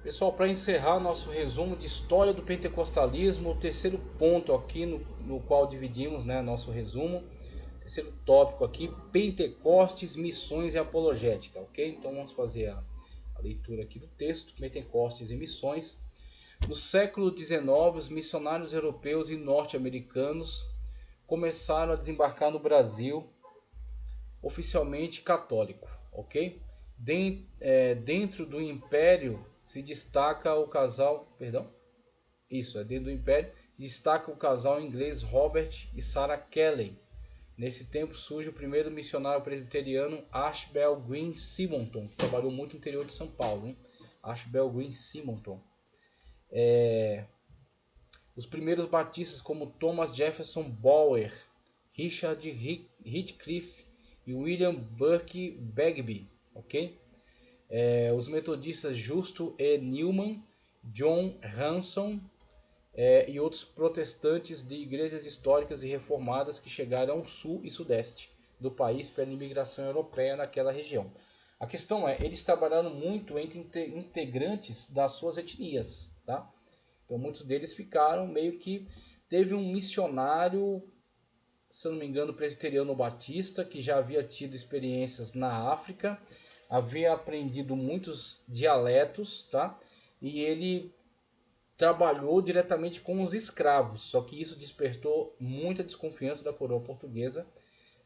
Pessoal, para encerrar nosso resumo de história do pentecostalismo, o terceiro ponto aqui no qual dividimos, né, nosso resumo, terceiro tópico aqui, Pentecostes, missões e apologética, ok? Então vamos fazer a leitura aqui do texto, Pentecostes e missões. No século XIX, os missionários europeus e norte-americanos começaram a desembarcar no Brasil, oficialmente católico, ok? Dentro do Império se destaca o casal, dentro do Império se destaca o casal inglês Robert e Sarah Kelly. Nesse tempo surge o primeiro missionário presbiteriano, Ashbel Green Simonton, que trabalhou muito no interior de São Paulo, hein? Ashbel Green Simonton. Os primeiros batistas como Thomas Jefferson Bower, Richard Heathcliff e William Burke Bagby, ok? Os metodistas Justo E. Newman, John Hanson e outros protestantes de igrejas históricas e reformadas que chegaram ao sul e sudeste do país pela imigração europeia naquela região. A questão é, eles trabalharam muito entre integrantes das suas etnias, tá? Então muitos deles ficaram meio que... Teve um missionário, se eu não me engano, presbiteriano batista, que já havia tido experiências na África, havia aprendido muitos dialetos, tá? E ele trabalhou diretamente com os escravos, só que isso despertou muita desconfiança da coroa portuguesa,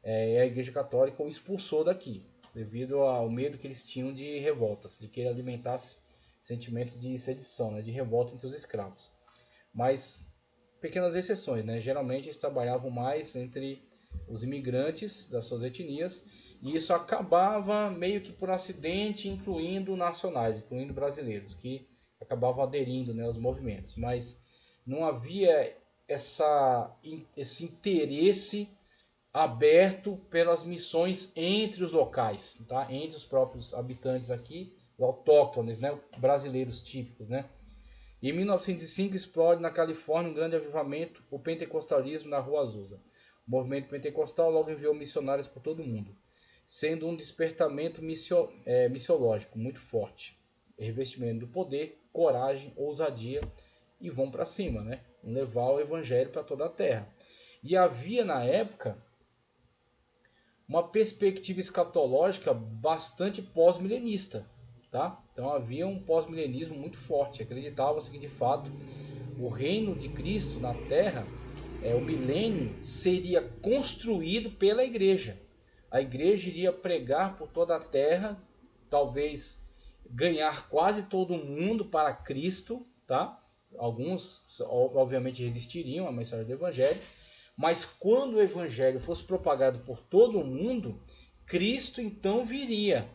e a Igreja Católica o expulsou daqui, devido ao medo que eles tinham de revoltas, de que ele alimentasse sentimentos de sedição, né, de revolta entre os escravos. Mas pequenas exceções, né? Geralmente eles trabalhavam mais entre os imigrantes das suas etnias, e isso acabava meio que por acidente incluindo nacionais, incluindo brasileiros, que acabavam aderindo, né, aos movimentos. Mas não havia esse interesse aberto pelas missões entre os locais, tá? Entre os próprios habitantes aqui, autóctones, né, brasileiros típicos, né? E em 1905 explode na Califórnia um grande avivamento, o pentecostalismo na Rua Azusa. O movimento pentecostal logo enviou missionários por todo o mundo, sendo um despertamento missiológico muito forte. Revestimento do poder, coragem, ousadia, e vão para cima, né? Levar o evangelho para toda a terra. E havia na época uma perspectiva escatológica bastante pós-milenista, tá? Então havia um pós-milenismo muito forte. Acreditava-se que de fato o reino de Cristo na Terra, o milênio, seria construído pela igreja. A igreja iria pregar por toda a terra, talvez ganhar quase todo mundo para Cristo, tá? Alguns obviamente resistiriam à mensagem do evangelho, mas quando o evangelho fosse propagado por todo o mundo, Cristo então viria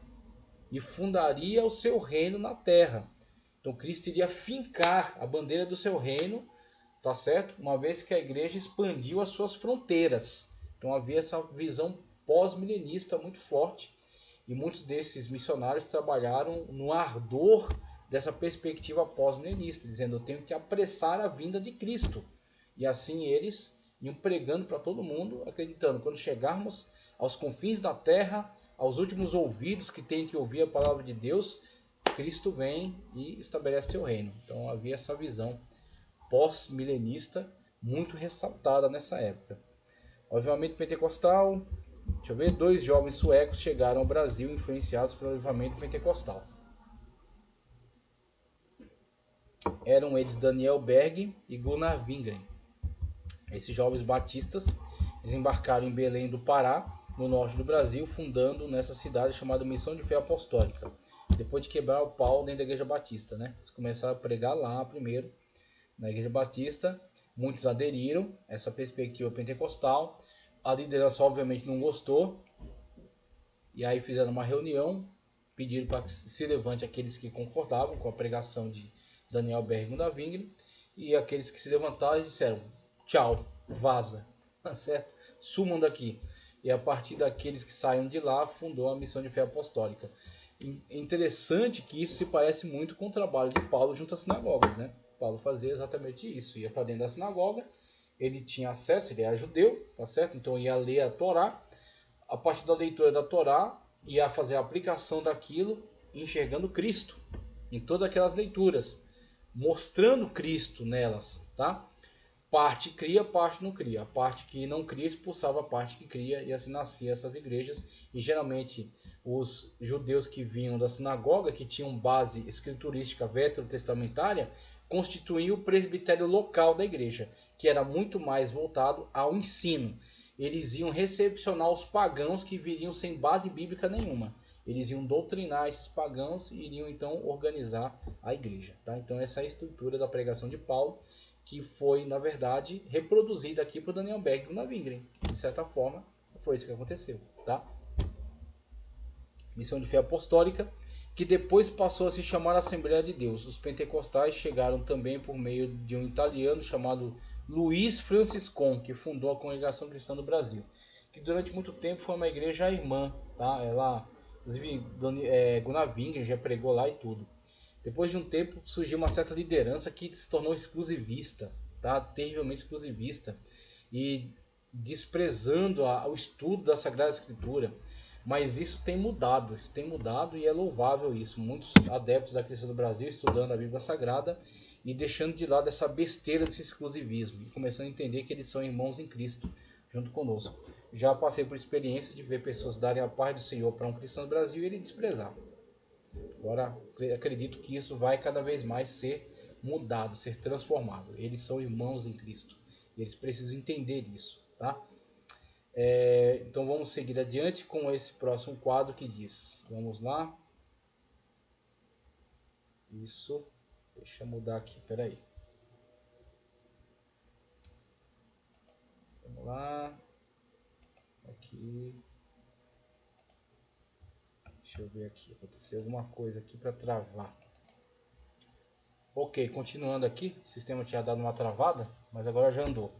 e fundaria o seu reino na terra. Então Cristo iria fincar a bandeira do seu reino, tá certo? Uma vez que a igreja expandiu as suas fronteiras. Então havia essa visão pós-milenista muito forte, e muitos desses missionários trabalharam no ardor dessa perspectiva pós-milenista, dizendo: eu tenho que apressar a vinda de Cristo. E assim eles iam pregando para todo mundo, acreditando: quando chegarmos aos confins da terra, aos últimos ouvidos que têm que ouvir a palavra de Deus, Cristo vem e estabelece seu reino. Então havia essa visão pós-milenista muito ressaltada nessa época. Obviamente pentecostal, deixa eu ver, 2 jovens suecos chegaram ao Brasil influenciados pelo avivamento pentecostal. Eram eles Daniel Berg e Gunnar Wingren. Esses jovens batistas desembarcaram em Belém do Pará, no norte do Brasil, fundando nessa cidade chamada Missão de Fé Apostólica. Depois de quebrar o pau dentro da Igreja Batista, né? Eles começaram a pregar lá primeiro, na Igreja Batista. Muitos aderiram a essa perspectiva pentecostal. A liderança obviamente não gostou, e aí fizeram uma reunião, pediram para que se levante aqueles que concordavam com a pregação de Daniel Berg e Gunnar Wingren, e aqueles que se levantaram disseram: tchau, vaza, tá certo? Sumam daqui. E a partir daqueles que saíram de lá, fundou a Missão de Fé Apostólica. Interessante que isso se parece muito com o trabalho de Paulo junto às sinagogas, né? Paulo fazia exatamente isso, ia para dentro da sinagoga, ele tinha acesso, ele era judeu, tá certo? Então ia ler a Torá, a partir da leitura da Torá, ia fazer a aplicação daquilo, enxergando Cristo. em todas aquelas leituras, mostrando Cristo nelas, tá? Parte cria, parte não cria. A parte que não cria expulsava a parte que cria, e assim nasciam essas igrejas. E geralmente os judeus que vinham da sinagoga, que tinham base escriturística veterotestamentária, constituíam o presbitério local da igreja, que era muito mais voltado ao ensino. Eles iam recepcionar os pagãos que viriam sem base bíblica nenhuma. Eles iam doutrinar esses pagãos e iriam então organizar a igreja, tá? Então essa é a estrutura da pregação de Paulo, que foi, na verdade, reproduzida aqui por Daniel Berg e Gunnar Wingren. De certa forma, foi isso que aconteceu, tá? Missão de fé apostólica, que depois passou a se chamar Assembleia de Deus. Os pentecostais chegaram também por meio de um italiano chamado Luiz Franciscon, que fundou a Congregação Cristã do Brasil, que durante muito tempo foi uma igreja irmã, tá? Ela, inclusive, Gunnar Wingren já pregou lá e tudo. Depois de um tempo surgiu uma certa liderança que se tornou exclusivista, tá? Terrivelmente exclusivista, e desprezando o estudo da Sagrada Escritura. Mas isso tem mudado e é louvável isso. Muitos adeptos da Cristã do Brasil estudando a Bíblia Sagrada e deixando de lado essa besteira desse exclusivismo, e começando a entender que eles são irmãos em Cristo junto conosco. Já passei por experiência de ver pessoas darem a paz do Senhor para um cristão do Brasil e ele desprezar. Agora, acredito que isso vai cada vez mais ser mudado, ser transformado. Eles são irmãos em Cristo. E eles precisam entender isso, tá? Então vamos seguir adiante com esse próximo quadro que diz. Vamos lá. Isso. Deixa eu mudar aqui, peraí. Vamos lá. Aqui. Deixa eu ver aqui. Aconteceu alguma coisa aqui para travar. Ok, continuando aqui. O sistema tinha dado uma travada, mas agora já andou.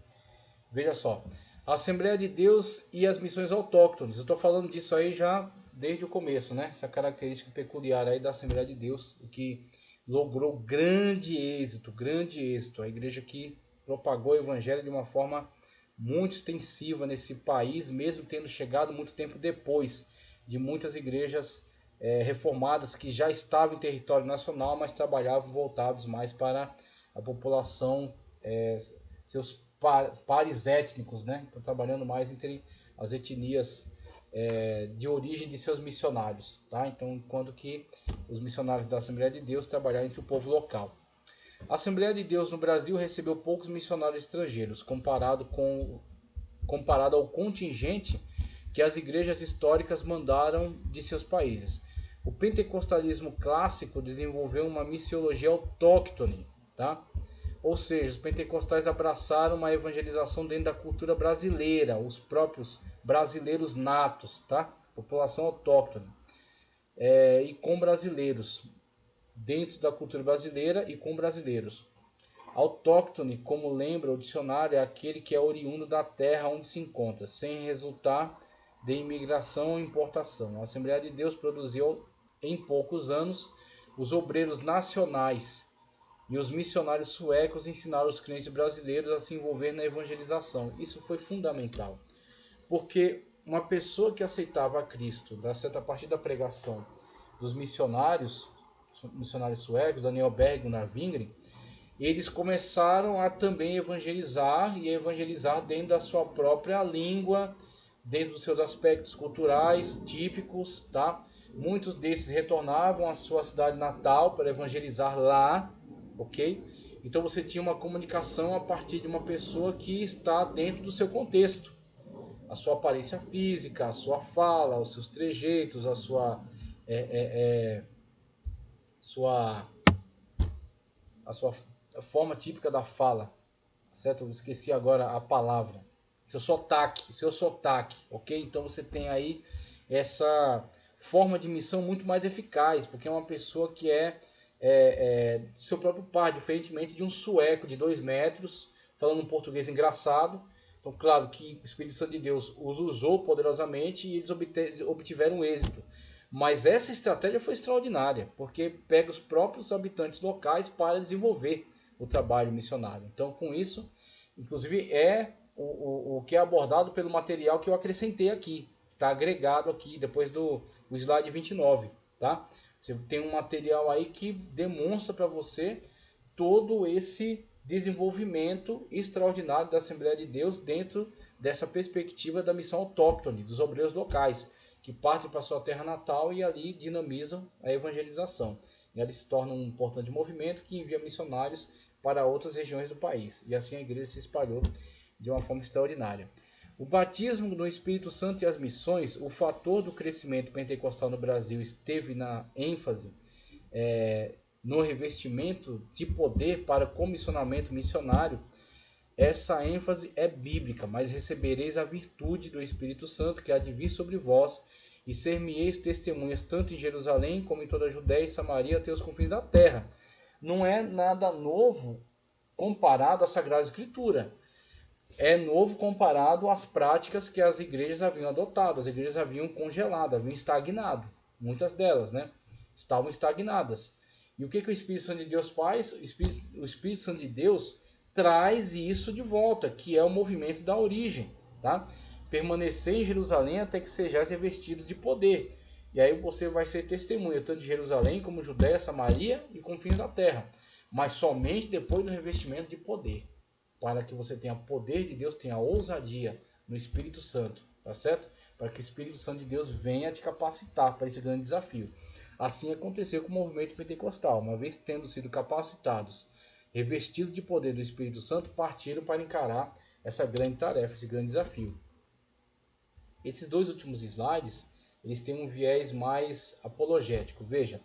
Veja só. A Assembleia de Deus e as missões autóctones. Eu estou falando disso aí já desde o começo, né? Essa característica peculiar aí da Assembleia de Deus, o que logrou grande êxito. A igreja que propagou o evangelho de uma forma muito extensiva nesse país, mesmo tendo chegado muito tempo depois de muitas igrejas reformadas que já estavam em território nacional, mas trabalhavam voltados mais para a população, seus pares étnicos, né? Estão trabalhando mais entre as etnias de origem de seus missionários, tá? Então, enquanto que os missionários da Assembleia de Deus trabalharam entre o povo local. A Assembleia de Deus no Brasil recebeu poucos missionários estrangeiros, comparado ao contingente que as igrejas históricas mandaram de seus países. O pentecostalismo clássico desenvolveu uma missiologia autóctone, tá? Ou seja, os pentecostais abraçaram uma evangelização dentro da cultura brasileira, os próprios brasileiros natos, tá? População autóctone. E com brasileiros, dentro da cultura brasileira e com brasileiros. Autóctone, como lembra o dicionário, é aquele que é oriundo da terra onde se encontra, sem resultar de imigração ou importação. A Assembleia de Deus produziu em poucos anos os obreiros nacionais, e os missionários suecos ensinaram os crentes brasileiros a se envolver na evangelização. Isso foi fundamental, porque uma pessoa que aceitava a Cristo, a partir da pregação dos missionários suecos, Daniel Berg e Gunnar Wingren, eles começaram a também evangelizar, e a evangelizar dentro da sua própria língua, dentro dos seus aspectos culturais típicos, tá? Muitos desses retornavam à sua cidade natal para evangelizar lá, ok? Então você tinha uma comunicação a partir de uma pessoa que está dentro do seu contexto. A sua aparência física, a sua fala, os seus trejeitos, a sua forma típica da fala, certo? Eu esqueci agora a palavra. Seu sotaque, ok? Então você tem aí essa forma de missão muito mais eficaz, porque é uma pessoa que é seu próprio pai, diferentemente de um sueco de 2 metros, falando um português engraçado. Então, claro que o Espírito Santo de Deus os usou poderosamente e eles obtiveram êxito. Mas essa estratégia foi extraordinária, porque pega os próprios habitantes locais para desenvolver o trabalho missionário. Então, com isso, inclusive, o que é abordado pelo material que eu acrescentei aqui. Está agregado aqui, depois do slide 29. Tá? Você tem um material aí que demonstra para você todo esse desenvolvimento extraordinário da Assembleia de Deus dentro dessa perspectiva da missão autóctone, dos obreiros locais, que partem para sua terra natal e ali dinamizam a evangelização. E ali se torna um importante movimento que envia missionários para outras regiões do país. E assim a igreja se espalhou de uma forma extraordinária. O batismo no Espírito Santo e as missões, o fator do crescimento pentecostal no Brasil esteve na ênfase no revestimento de poder para comissionamento missionário. Essa ênfase é bíblica, mas recebereis a virtude do Espírito Santo que há de vir sobre vós, e ser-me-eis testemunhas tanto em Jerusalém como em toda a Judéia e Samaria até os confins da terra. Não é nada novo comparado à Sagrada Escritura. É novo comparado às práticas que as igrejas haviam adotado. As igrejas haviam congelado, haviam estagnado. Muitas delas, né? Estavam estagnadas. E o que o Espírito Santo de Deus faz? O Espírito Santo de Deus traz isso de volta, que é o movimento da origem, tá? Permanecer em Jerusalém até que sejais revestidos de poder. E aí você vai ser testemunha tanto de Jerusalém como Judéia, Samaria e confins da terra. Mas somente depois do revestimento de poder. Para que você tenha poder de Deus, tenha ousadia no Espírito Santo, tá certo? Para que o Espírito Santo de Deus venha te capacitar para esse grande desafio. Assim aconteceu com o movimento pentecostal. Uma vez tendo sido capacitados, revestidos de poder do Espírito Santo, partiram para encarar essa grande tarefa, esse grande desafio. Esses dois últimos slides, eles têm um viés mais apologético. Veja,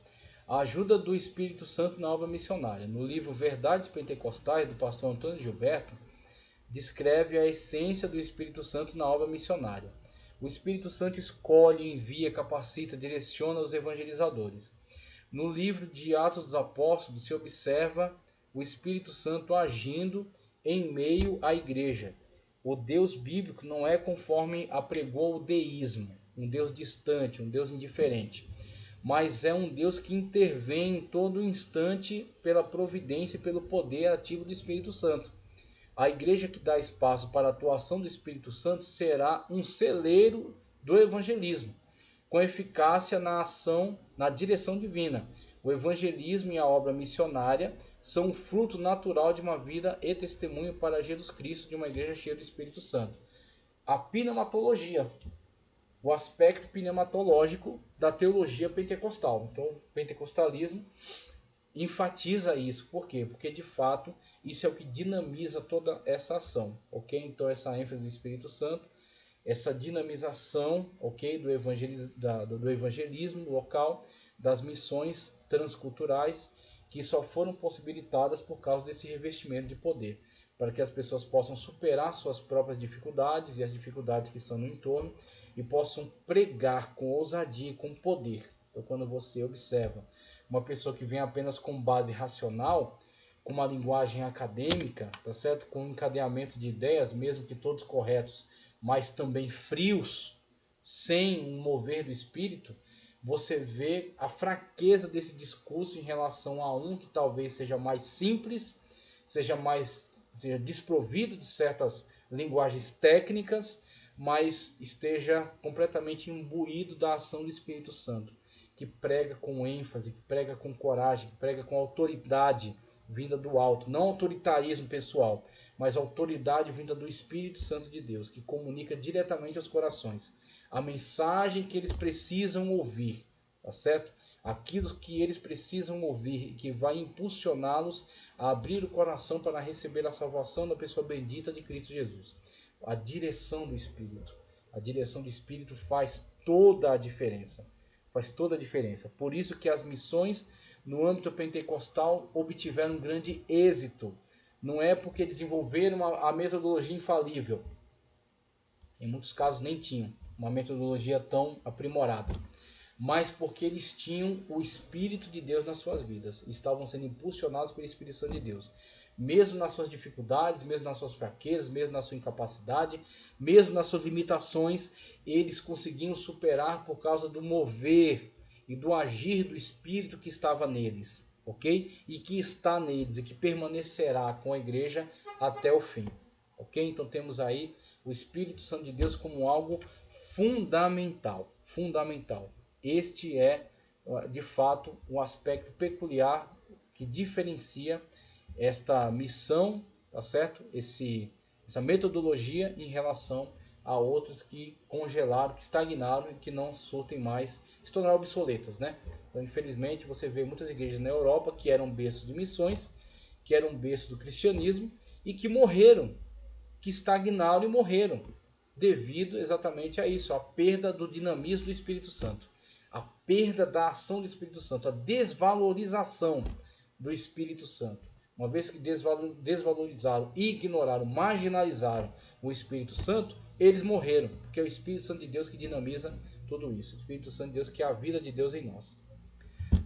a ajuda do Espírito Santo na obra missionária. No livro Verdades Pentecostais, do pastor Antônio Gilberto, descreve a essência do Espírito Santo na obra missionária. O Espírito Santo escolhe, envia, capacita, direciona os evangelizadores. No livro de Atos dos Apóstolos, se observa o Espírito Santo agindo em meio à igreja. O Deus bíblico não é conforme apregou o deísmo, um Deus distante, um Deus indiferente, mas é um Deus que intervém em todo instante pela providência e pelo poder ativo do Espírito Santo. A igreja que dá espaço para a atuação do Espírito Santo será um celeiro do evangelismo, com eficácia na ação, na direção divina. O evangelismo e a obra missionária são um fruto natural de uma vida e testemunho para Jesus Cristo de uma igreja cheia do Espírito Santo. A pneumatologia, o aspecto pneumatológico da teologia pentecostal. Então, o pentecostalismo enfatiza isso. Por quê? Porque, de fato, isso é o que dinamiza toda essa ação. Ok? Então, essa ênfase do Espírito Santo, essa dinamização, ok, do evangelismo local, das missões transculturais, que só foram possibilitadas por causa desse revestimento de poder, para que as pessoas possam superar suas próprias dificuldades e as dificuldades que estão no entorno e possam pregar com ousadia e com poder. Então, quando você observa uma pessoa que vem apenas com base racional, com uma linguagem acadêmica, tá certo? Com um encadeamento de ideias, mesmo que todos corretos, mas também frios, sem um mover do espírito, você vê a fraqueza desse discurso em relação a um que talvez seja mais simples, seja desprovido de certas linguagens técnicas, mas esteja completamente imbuído da ação do Espírito Santo, que prega com ênfase, que prega com coragem, que prega com autoridade vinda do alto, não autoritarismo pessoal, mas autoridade vinda do Espírito Santo de Deus, que comunica diretamente aos corações a mensagem que eles precisam ouvir, tá certo? Aquilo que eles precisam ouvir e que vai impulsioná-los a abrir o coração para receber a salvação da pessoa bendita de Cristo Jesus. A direção do Espírito. A direção do Espírito faz toda a diferença. Faz toda a diferença. Por isso que as missões no âmbito pentecostal obtiveram um grande êxito. Não é porque desenvolveram a metodologia infalível. Em muitos casos nem tinham uma metodologia tão aprimorada, mas porque eles tinham o Espírito de Deus nas suas vidas, estavam sendo impulsionados pelo Espírito Santo de Deus, mesmo nas suas dificuldades, mesmo nas suas fraquezas, mesmo na sua incapacidade, mesmo nas suas limitações, eles conseguiam superar por causa do mover e do agir do Espírito que estava neles, ok? E que está neles e que permanecerá com a igreja até o fim, ok? Então temos aí o Espírito Santo de Deus como algo fundamental. Este é de fato, um aspecto peculiar que diferencia esta missão, tá certo? Essa metodologia em relação a outras que congelaram, que estagnaram e que não surtem mais, se tornaram obsoletas, né? Então, infelizmente, você vê muitas igrejas na Europa que eram berço de missões, que eram berço do cristianismo e que morreram, que estagnaram e morreram, devido exatamente a isso, a perda do dinamismo do Espírito Santo, a perda da ação do Espírito Santo, a desvalorização do Espírito Santo. Uma vez que desvalorizaram, ignoraram, marginalizaram o Espírito Santo, eles morreram, porque é o Espírito Santo de Deus que dinamiza tudo isso. O Espírito Santo de Deus que é a vida de Deus em nós.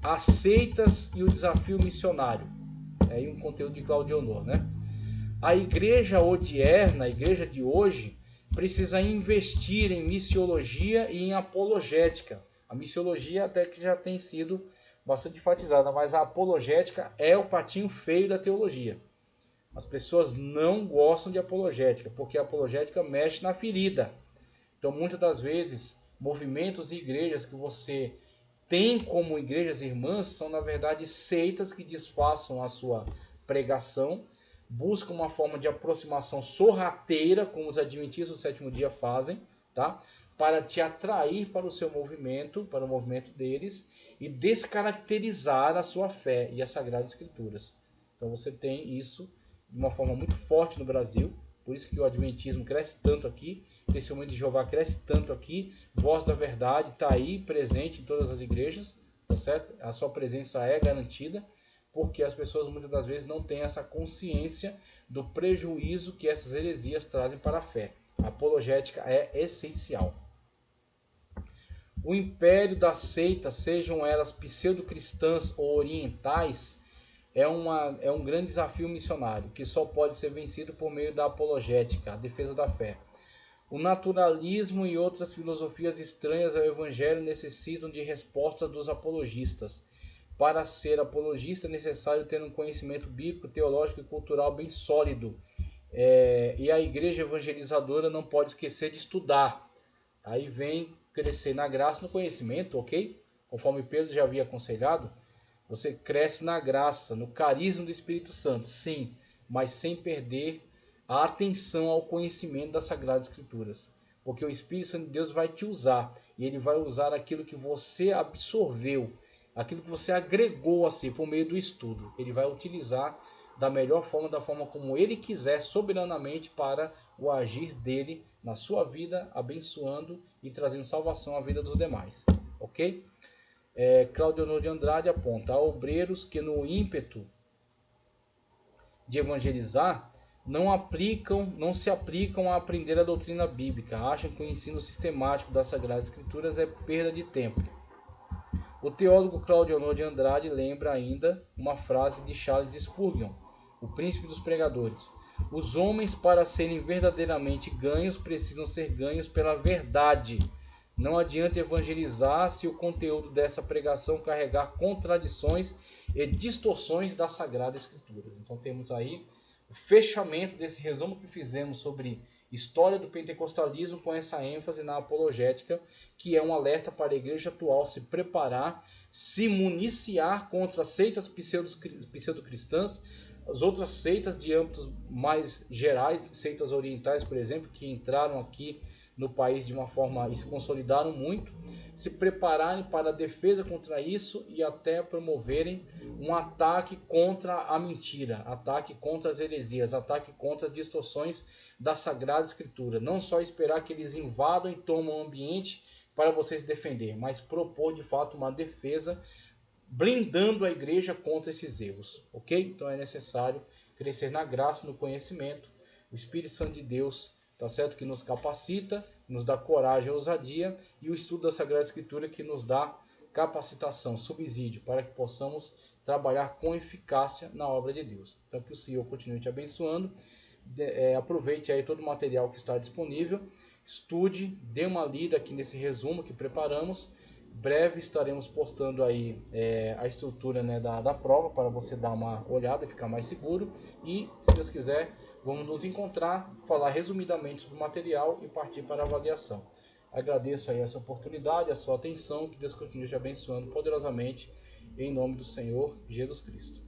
As seitas e o desafio missionário. É aí um conteúdo de Claudio Honor, né? A igreja odierna, a igreja de hoje, precisa investir em missiologia e em apologética. A missiologia até que já tem sido bastante enfatizada, mas a apologética é o patinho feio da teologia. As pessoas não gostam de apologética, porque a apologética mexe na ferida. Então, muitas das vezes, movimentos e igrejas que você tem como igrejas irmãs são, na verdade, seitas que disfarçam a sua pregação, buscam uma forma de aproximação sorrateira, como os adventistas do sétimo dia fazem, tá? Para te atrair para o seu movimento, para o movimento deles, e descaracterizar a sua fé e as Sagradas Escrituras. Então você tem isso de uma forma muito forte no Brasil, por isso que o adventismo cresce tanto aqui, o Testemunho de Jeová cresce tanto aqui, Voz da Verdade está aí presente em todas as igrejas, tá certo? A sua presença é garantida, porque as pessoas muitas das vezes não têm essa consciência do prejuízo que essas heresias trazem para a fé. A apologética é essencial. O império das seitas, sejam elas pseudo-cristãs ou orientais, é um grande desafio missionário, que só pode ser vencido por meio da apologética, a defesa da fé. O naturalismo e outras filosofias estranhas ao Evangelho necessitam de respostas dos apologistas. Para ser apologista é necessário ter um conhecimento bíblico, teológico e cultural bem sólido. E a igreja evangelizadora não pode esquecer de estudar. Aí vem crescer na graça e no conhecimento, ok? Conforme Pedro já havia aconselhado, você cresce na graça, no carisma do Espírito Santo, sim, mas sem perder a atenção ao conhecimento das Sagradas Escrituras. Porque o Espírito Santo de Deus vai te usar, e ele vai usar aquilo que você absorveu, aquilo que você agregou a si por meio do estudo. Ele vai utilizar da melhor forma, da forma como ele quiser, soberanamente, para o agir dele na sua vida, abençoando e trazendo salvação à vida dos demais. Ok? Claudio Honor de Andrade aponta: há obreiros que no ímpeto de evangelizar não se aplicam a aprender a doutrina bíblica, acham que o ensino sistemático das Sagradas Escrituras é perda de tempo. O teólogo Claudio Honor de Andrade lembra ainda uma frase de Charles Spurgeon, o príncipe dos pregadores: os homens, para serem verdadeiramente ganhos, precisam ser ganhos pela verdade. Não adianta evangelizar se o conteúdo dessa pregação carregar contradições e distorções das Sagradas Escrituras. Então temos aí o fechamento desse resumo que fizemos sobre história do pentecostalismo, com essa ênfase na apologética, que é um alerta para a igreja atual se preparar, se municiar contra as seitas pseudo-cristãs, as outras seitas de âmbitos mais gerais, seitas orientais, por exemplo, que entraram aqui no país de uma forma e se consolidaram muito, se prepararem para a defesa contra isso e até promoverem um ataque contra a mentira, ataque contra as heresias, ataque contra as distorções da Sagrada Escritura. Não só esperar que eles invadam e tomem o ambiente para você se defender, mas propor de fato uma defesa, blindando a igreja contra esses erros. Ok? Então é necessário crescer na graça, no conhecimento. O Espírito Santo de Deus, tá certo, que nos capacita, nos dá coragem e ousadia, e o estudo da Sagrada Escritura que nos dá capacitação, subsídio, para que possamos trabalhar com eficácia na obra de Deus. Então que o Senhor continue te abençoando, aproveite aí todo o material que está disponível, estude, dê uma lida aqui nesse resumo que preparamos. Breve estaremos postando aí a estrutura, né, da prova, para você dar uma olhada e ficar mais seguro, e se Deus quiser, vamos nos encontrar, falar resumidamente sobre o material e partir para a avaliação. Agradeço aí essa oportunidade, a sua atenção, que Deus continue te abençoando poderosamente, em nome do Senhor Jesus Cristo.